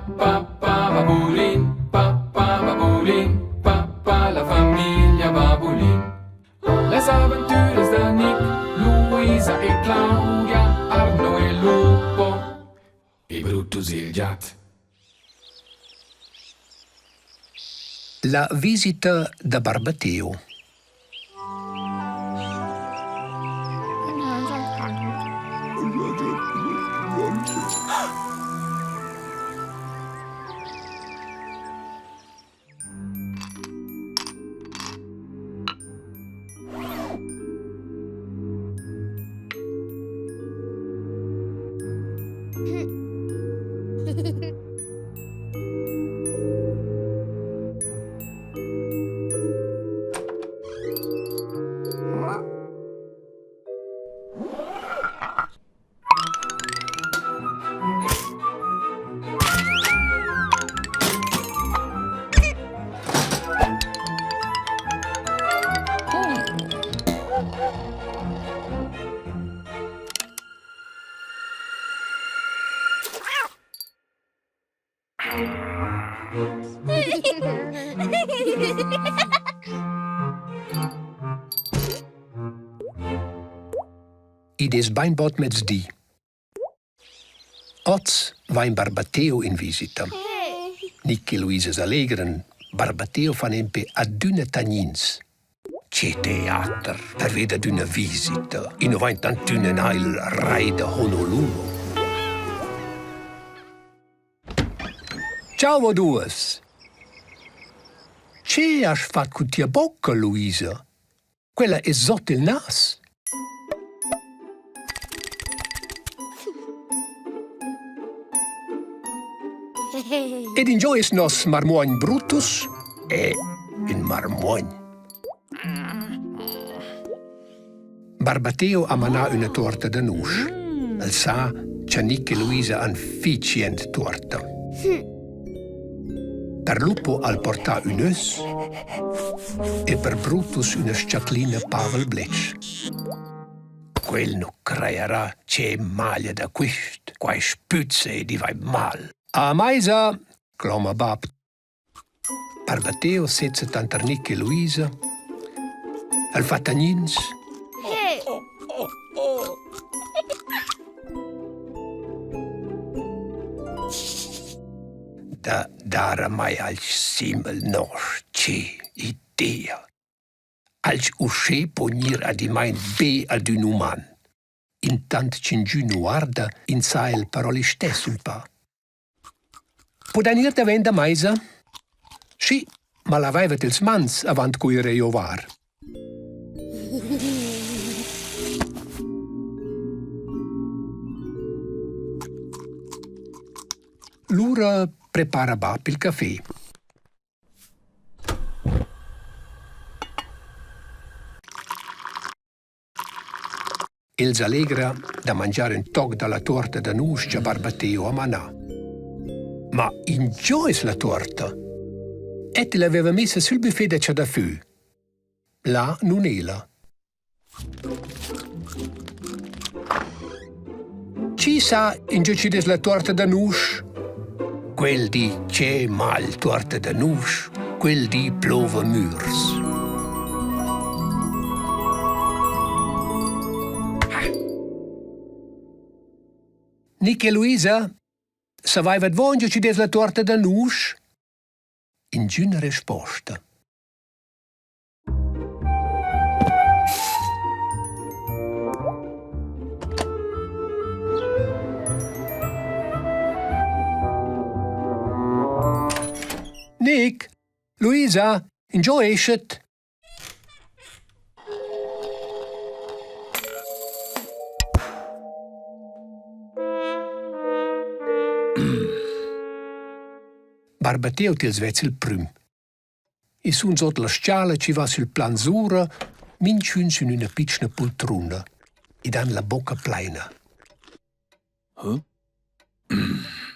Babulin, papà, la famiglia Babulin. Les aventures de Nick, Luisa e Claudia, Arno e Lupo e Brutus il gat. La visita da Barbateo. Id es bainbot mez di. Oz va in Barbateo in visita. Nick e Luisa s'allegren. Barbateo fan empe adüna tagnins. C'è teater per veda d'una visita. Ino va intantüna il rai de Honolulu. Ciao, duas. C'è has fat cu tia bocca, Luisa? Quella è sotto il nas. Ed in giois nos marmoign Brutus e in marmoign. Barbateo a manà una torta da nus. El sa c'ha Nick e Luisa an ficient torta. Per Lupo al portà un œus e per Brutus una sciatlina Pavel Bletch. Quel nu creierà c'è maglia da quist, quai spüzze e di vai mal. A maisa, clama Bab. Barbateo setze tanter Nick e Luisa. Al fatagnins. Da dare mai al simbel nos c'è idea. Als usce ponir ad imain be ad un uman. Intant cingiun guarda in sa el paroli stessul pa. Podan ir da venda maisa? Sì, ma l'avaivet ils mans avant cuire io var. L'ura prepara Bab il caffè. Els allegra da mangiare un toc dalla torta da nus che Barbateo a manà. Ma in giois la torta. Et l'aveva messa sul buffet da da fù. Là non era. Ci sa in giocis la torta da nus? Quel di c'è mal torta da nus, quel di plova murs. Nick e Luisa, savaivat von giocis la torta da nus? In giuna risposta. Nick, Luisa, enjoy it. Barbateo tils vezzel prüm. I sun sot la sciala ci va sul plan sura, minciun sun una piccina poltruna, i dan la bocca pleina.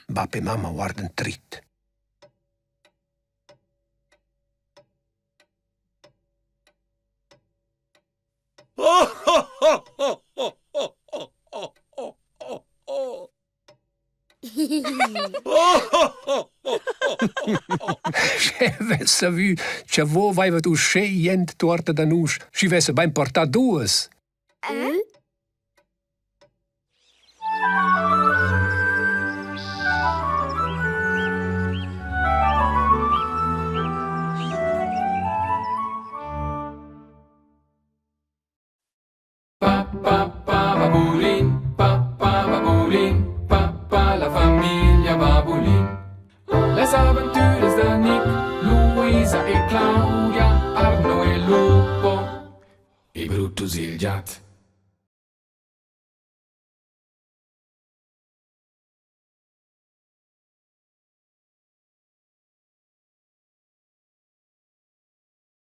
Bab e mamma guardan trit. Se avesse vu che voi avevate uscito niente torta da noi, ci avesse ben portato due. Babulin, Babulin, Pappa la famiglia Babulin. Les aventures de Nick, Luisa e Claudia, Arno e Lupo, e Brutus il gat.